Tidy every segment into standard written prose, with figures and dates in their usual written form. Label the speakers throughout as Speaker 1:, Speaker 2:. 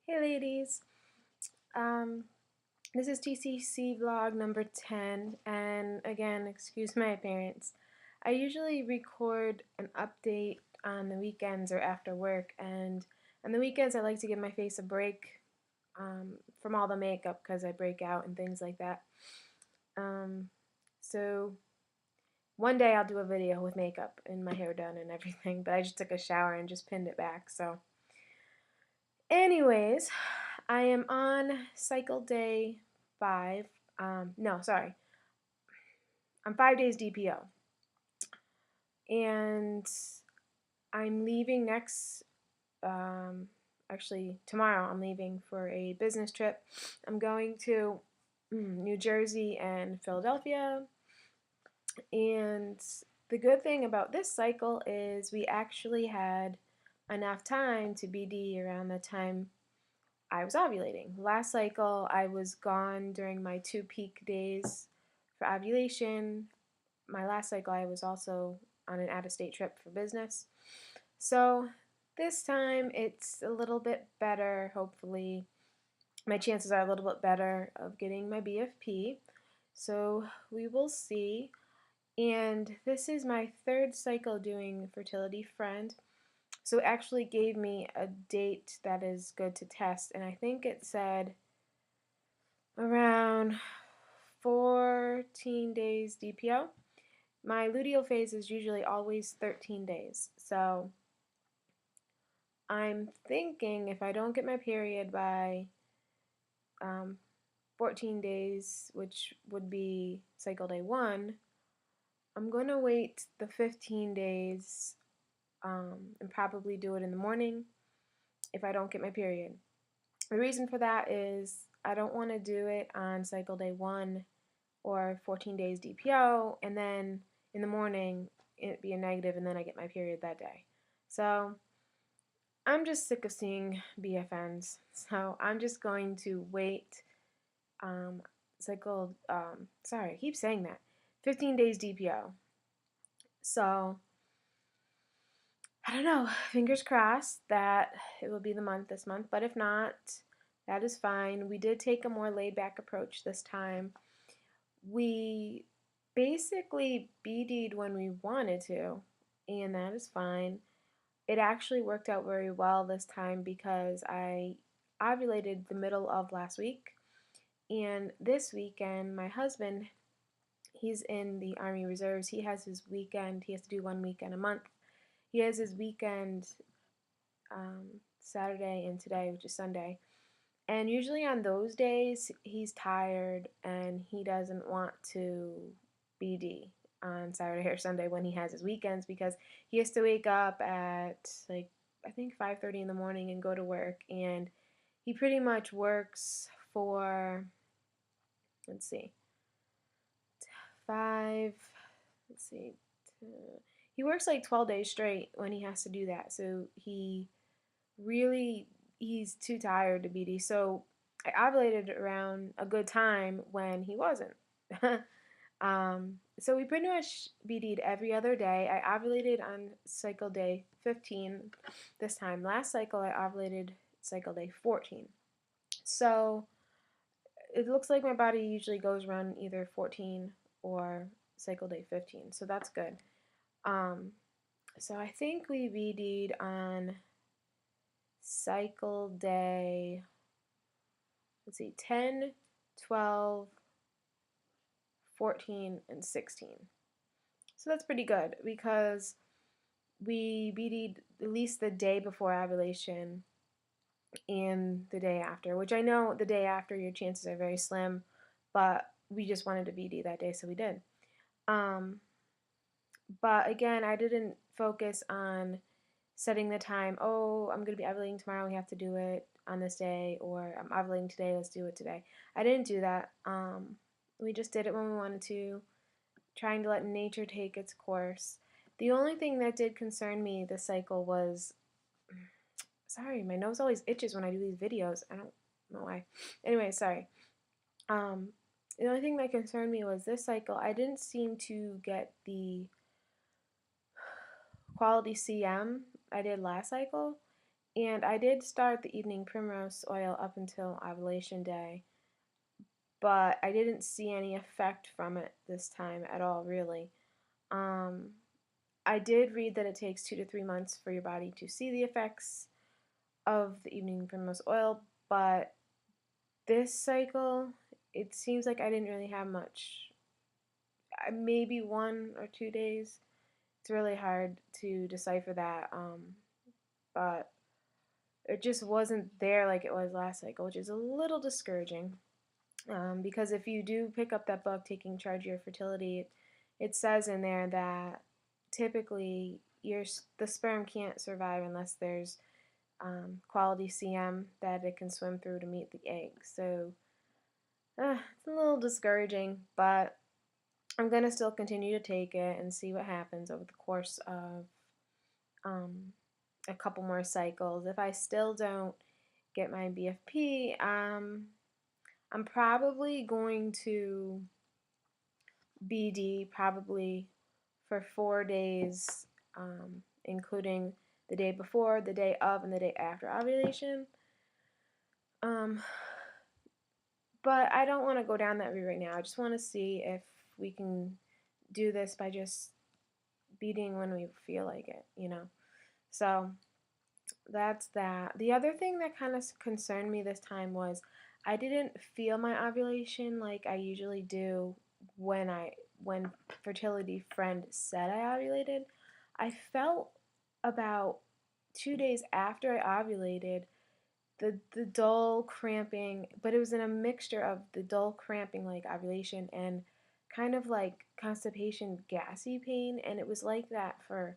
Speaker 1: Hey ladies, um, this is TTC vlog number 10, and again, excuse my appearance. I usually record an update on the weekends or after work, and on the weekends I like to give my face a break from all the makeup because I break out and things like that. Um, so one day I'll do a video with makeup and my hair done and everything, but I just took a shower and just pinned it back, so. Anyways, I am on cycle day 5. No, sorry. I'm 5 days DPO. And I'm leaving actually tomorrow I'm leaving for a business trip. I'm going to New Jersey and Philadelphia. And the good thing about this cycle is we actually had enough time to BD around the time I was ovulating. Last cycle, I was gone during my 2 peak days for ovulation. My last cycle, I was also on an out-of-state trip for business. So this time, it's a little bit better, hopefully. My chances are a little bit better of getting my BFP. So we will see. And this is my 3rd cycle doing Fertility Friend. So it actually gave me a date that is good to test, and I think it said around 14 days DPO. My luteal phase is usually always 13 days, so I'm thinking if I don't get my period by 14 days, which would be cycle day 1, I'm going to wait the 15 days and probably do it in the morning if I don't get my period. The reason for that is I don't want to do it on cycle day 1 or 14 days DPO and then in the morning it be a negative and then I get my period that day. So I'm just sick of seeing BFNs. So I'm just going to wait sorry, I keep saying that. 15 days DPO. So I don't know, fingers crossed that it will be the month this month, but if not, that is fine. We did take a more laid back approach this time. We basically BD'd when we wanted to, and that is fine. It actually worked out very well this time because I ovulated the middle of last week, and this weekend, my husband, he's in the Army Reserves. He has his weekend, he has to do 1 weekend a month. He has his weekend Saturday and today, which is Sunday. And usually on those days, he's tired and he doesn't want to BD on Saturday or Sunday when he has his weekends because he has to wake up at like I think 5:30 in the morning and go to work, and he pretty much works for, let's see, 5, let's see, he works like 12 days straight when he has to do that. So he's too tired to BD. So I ovulated around a good time when he wasn't. So we pretty much BD'd every other day. I ovulated on cycle day 15 this time. Last cycle I ovulated cycle day 14. So it looks like my body usually goes around either 14 or cycle day 15. So that's good. So I think we BD'd on cycle day, let's see, 10, 12, 14, and 16. So that's pretty good because we BD'd at least the day before ovulation and the day after, which I know the day after your chances are very slim, but we just wanted to BD that day, so we did. But again, I didn't focus on setting the time, oh, I'm going to be ovulating tomorrow, we have to do it on this day, or I'm ovulating today, let's do it today. I didn't do that. We just did it when we wanted to, trying to let nature take its course. The only thing that did concern me this cycle was, sorry, my nose always itches when I do these videos. I don't know why. Anyway, sorry. The only thing that concerned me was this cycle, I didn't seem to get the quality CM I did last cycle, And I did start the evening primrose oil up until ovulation day, but I didn't see any effect from it this time at all, really. Um, I did read that it takes 2 to 3 months for your body to see the effects of the evening primrose oil, but this cycle, it seems like I didn't really have much. Maybe 1 or 2 days. It's really hard to decipher that, but it just wasn't there like it was last cycle, which is a little discouraging. Because if you do pick up that book, Taking Charge of Your Fertility, it says in there that typically the sperm can't survive unless there's quality CM that it can swim through to meet the egg. So it's a little discouraging, but I'm going to still continue to take it and see what happens over the course of um, a couple more cycles. If I still don't get my BFP, I'm probably going to BD probably for 4 days, including the day before, the day of, and the day after ovulation. Um, but I don't want to go down that route right now. I just want to see if we can do this by just beating when we feel like it. So that's that. The other thing that kind of concerned me this time was I didn't feel my ovulation like I usually do when fertility friend said I ovulated. I felt about 2 days after I ovulated the dull cramping, but it was in a mixture of the dull cramping like ovulation and kind of like constipation gassy pain, and it was like that for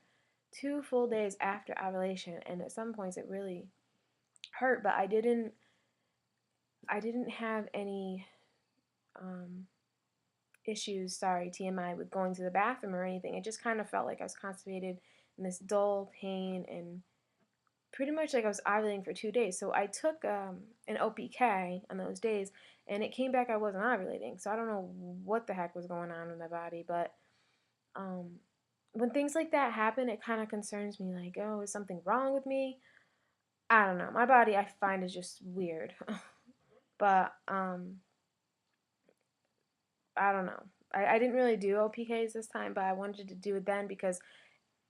Speaker 1: 2 full days after ovulation, and at some points it really hurt, but I didn't have any um, issues, sorry, TMI, with going to the bathroom or anything. It just kind of felt like I was constipated and this dull pain and pretty much like I was ovulating for 2 days. So I took an OPK on those days, and it came back I wasn't ovulating. So I don't know what the heck was going on in my body, but um, when things like that happen, it kind of concerns me. Like, oh, is something wrong with me? I don't know. My body, I find, is just weird. But I don't know. I didn't really do OPKs this time, but I wanted to do it then because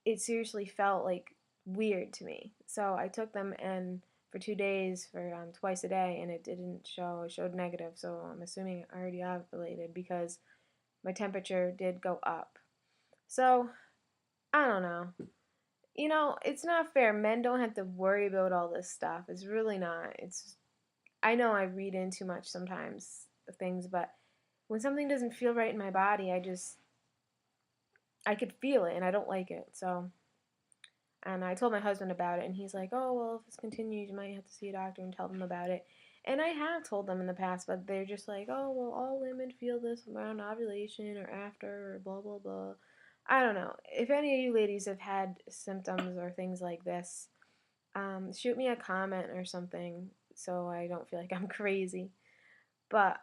Speaker 1: it seriously felt like weird to me. So I took them and for 2 days for twice a day, and it didn't show. It showed negative. So I'm assuming I already ovulated because my temperature did go up. So I don't know. It's not fair. Men don't have to worry about all this stuff. It's really not. I know I read in too much sometimes of things, but when something doesn't feel right in my body, I could feel it and I don't like it. So, and I told my husband about it, and he's like, "Oh, well, if this continues, you might have to see a doctor and tell them about it." And I have told them in the past, but they're just like, "Oh, well, all women feel this around ovulation or after or blah blah blah." I don't know. If any of you ladies have had symptoms or things like this, shoot me a comment or something so I don't feel like I'm crazy. But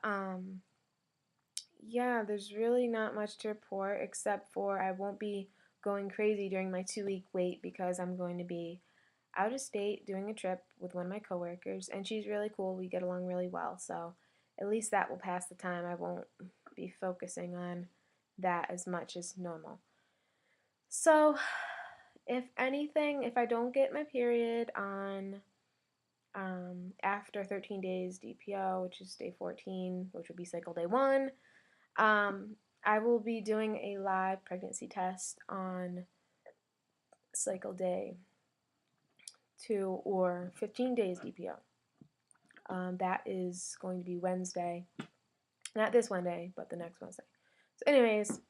Speaker 1: yeah, there's really not much to report except for I won't be going crazy during my 2 week wait because I'm going to be out of state doing a trip with one of my coworkers, and she's really cool. We get along really well, so at least that will pass the time. I won't be focusing on that as much as normal. So, if anything, if I don't get my period on after 13 days DPO, which is day 14, which would be cycle day 1, um, I will be doing a live pregnancy test on cycle day 2 or 15 days DPO. That is going to be Wednesday. Not this Wednesday, but the next Wednesday. So anyways,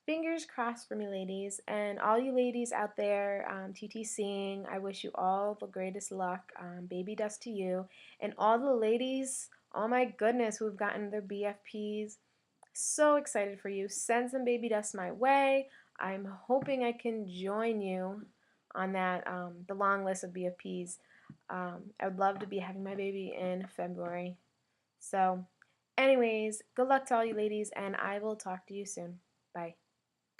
Speaker 1: fingers crossed for me, ladies. And all you ladies out there TTCing, I wish you all the greatest luck. Baby dust to you. And all the ladies, oh my goodness, who've gotten their BFPs, so excited for you. Send some baby dust my way. I'm hoping I can join you on that, the long list of BFPs. I would love to be having my baby in February. So, anyways, good luck to all you ladies, and I will talk to you soon. Bye.